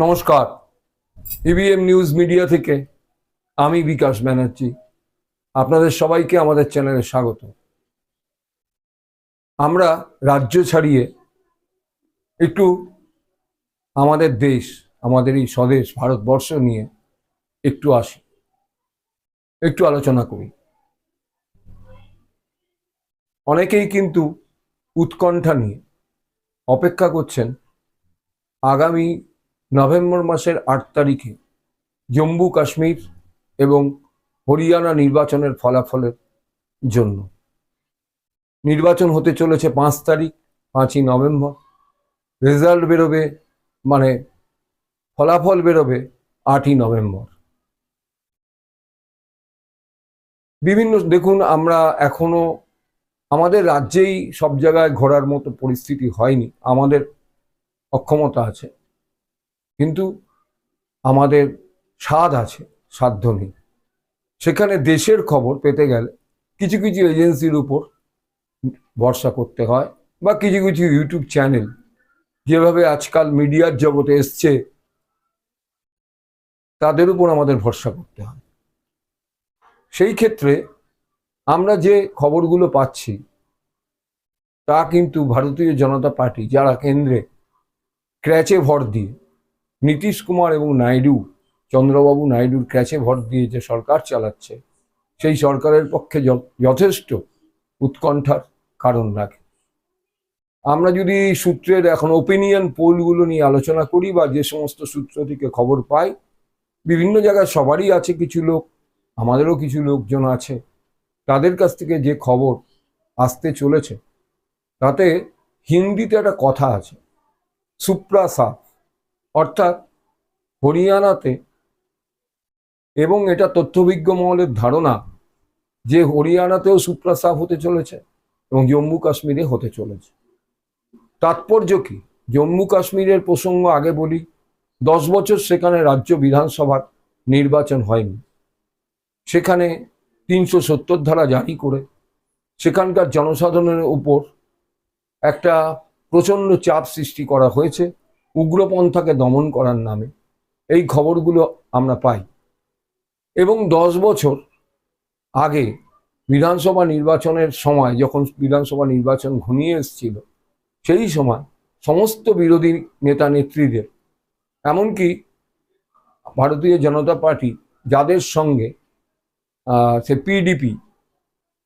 নমস্কার, EVM news media থেকে আমি বিকাশ ব্যানার্জি আপনাদের সবাইকে আমাদের চ্যানেলে স্বাগত। আমরা রাজ্য ছাড়িয়ে একটু আমাদের দেশ, আমাদের এই স্বদেশ ভারতবর্ষ নিয়ে একটু আসি, একটু আলোচনা করি। অনেকেই কিন্তু উৎকণ্ঠা নিয়ে অপেক্ষা করছেন আগামী নভেম্বর মাসের 8 তারিখে জম্মু কাশ্মীর এবং হরিয়ানা নির্বাচনের ফলাফলের জন্য। নির্বাচন হতে চলেছে 5 তারিখ, 5ই নভেম্বর। রেজাল্ট বেরোবে, মানে ফলাফল বেরোবে 8ই নভেম্বর। বিভিন্ন দেখুন, আমরা এখনো আমাদের রাজ্যেই সব জায়গায় ঘোরার মতো পরিস্থিতি হয়নি। আমাদের অক্ষমতা আছে, কিন্তু আমাদের স্বাদ আছে, সাধ্য নেই। সেখানে দেশের খবর পেতে গেলে কিছু কিছু এজেন্সির উপর ভরসা করতে হয়, বা কিছু কিছু ইউটিউব চ্যানেল যেভাবে আজকাল মিডিয়ার জগতে এসছে তাদের উপর আমাদের ভরসা করতে হয়। সেই ক্ষেত্রে আমরা যে খবরগুলো পাচ্ছি তা কিন্তু ভারতীয় জনতা পার্টি, যারা কেন্দ্রে ক্র্যাচে ভর দিয়ে নীতিশ কুমার এবং নাইডু, চন্দ্রবাবু নাইডুর ক্র্যাচে ভর দিয়ে যে সরকার চালাচ্ছে, সেই সরকারের পক্ষে যথেষ্ট উৎকণ্ঠার কারণ রাখে। আমরা যদি সূত্রের এখন ওপিনিয়ন পোলগুলো নিয়ে আলোচনা করি, বা যে সমস্ত সূত্র থেকে খবর পাই, বিভিন্ন জায়গায় সবারই আছে কিছু লোক, আমাদেরও কিছু লোকজন আছে, তাদের কাছ থেকে যে খবর আসতে চলেছে তাতে হিন্দিতে একটা কথা আছে, সুপ্রা সাফ, অর্থাৎ হরিয়ানাতে, এবং এটা তথ্যবিজ্ঞ মহলের ধারণা যে হরিয়ানাতেও সুপ্রা সাফ হতে চলেছে এবং জম্মু কাশ্মীরে হতে চলেছে। তাৎপর্য কি? জম্মু কাশ্মীরের প্রসঙ্গ আগে বলি। 10 বছর সেখানে রাজ্য বিধানসভার নির্বাচন হয়নি। সেখানে 370 ধারা জারি করে সেখানকার জনসাধারণের উপর একটা প্রচণ্ড চাপ সৃষ্টি করা হয়েছে উগ্রপন্থাকে দমন করার নামে। এই খবরগুলো আমরা পাই। এবং 10 বছর আগে বিধানসভা নির্বাচনের সময়, যখন বিধানসভা নির্বাচন ঘনিয়ে এসেছিল, সেই সময় সমস্ত বিরোধী নেতা নেত্রীদের, এমনকি ভারতীয় জনতা পার্টি যাদের সঙ্গে সে পিডিপি,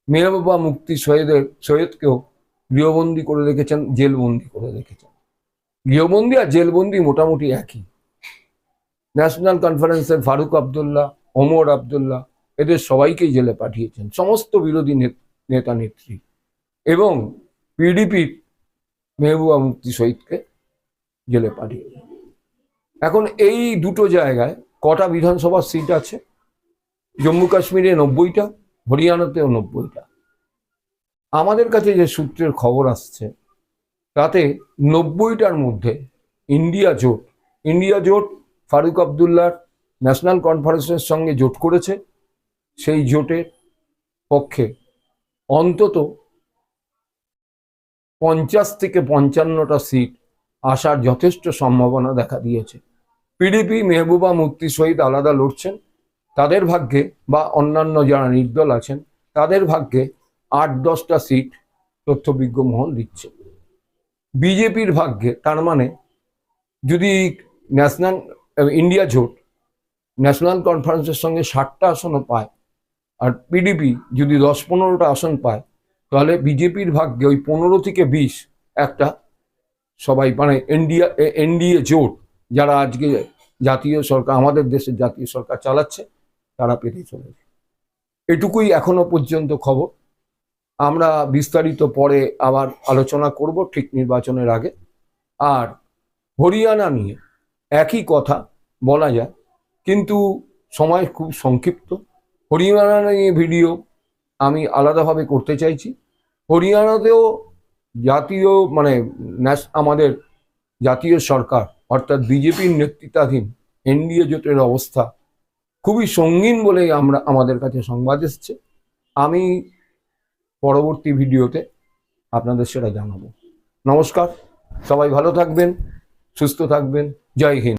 মেহবুবা মুফতি সৈয়দকেও গৃহবন্দী করে রেখেছেন, জেলবন্দি করে রেখেছেন। গৃহবন্দী আর জেলবন্দি মোটামুটি একই। ন্যাশনাল কনফারেন্সের ফারুক আবদুল্লাহ, ওমর আবদুল্লাহ, এদের সবাইকেই জেলে পাঠিয়েছেন, সমস্ত বিরোধী নেতা নেত্রী, এবং পিডিপির মেহবুবা মুফতি সৈয়দকে জেলে পাঠিয়েছেন। এখন এই দুটো জায়গায় কটা বিধানসভার সিট আছে? জম্মু কাশ্মীরে 90টা, হরিয়ানাতেও 90টা। আমাদের কাছে যে সূত্রের খবর আসছে তাতে 90টার মধ্যে ইন্ডিয়া জোট ফারুক আবদুল্লাহর ন্যাশনাল কনফারেন্সের সঙ্গে জোট করেছে। সেই জোটের পক্ষে অন্তত 50 থেকে 55টা সিট আসার যথেষ্ট সম্ভাবনা দেখা দিয়েছে। পিডিপি, মেহবুবা মুফতি সৈয়দ আলাদা লড়ছেন, তাদের ভাগ্যে, বা অন্যান্য যারা নির্দল আছেন তাদের ভাগ্যে 8-10টা সিট তথ্যবিজ্ঞ মহল দিচ্ছে। বিজেপির ভাগ্যে, তার মানে যদি ইন্ডিয়া জোট ন্যাশনাল কনফারেন্সের সঙ্গে 60টা আসনও পায়, আর পিডিপি যদি 10-15টা আসন পায়, তাহলে বিজেপির ভাগ্যে ওই 15 থেকে 20 একটা সবাই, মানে এনডিএ জোট, যারা আজকে জাতীয় সরকার, আমাদের দেশের জাতীয় সরকার চালাচ্ছে, তারা পেতে চলেছে। এটুকুই এখনো পর্যন্ত খবর। আমরা বিস্তারিত পরে আবার আলোচনা করব ঠিক নির্বাচনের আগে। আর হরিয়ানা নিয়ে একই কথা বলা যায়, কিন্তু সময় খুব সংক্ষিপ্ত। হরিয়ানা নিয়ে ভিডিও আমি আলাদাভাবে করতে চাইছি। হরিয়ানাতেও জাতীয়, মানে আমাদের জাতীয় সরকার, অর্থাৎ বিজেপির নেতৃত্বাধীন এনডিএ জোটের অবস্থা খুবই সঙ্গীন বলেই আমাদের কাছে সংবাদ এসছে। আমি পরবর্তী ভিডিওতে আপনাদের সেটা জানাবো। নমস্কার, সবাই ভালো থাকবেন, সুস্থ থাকবেন। জয় হিন্দ।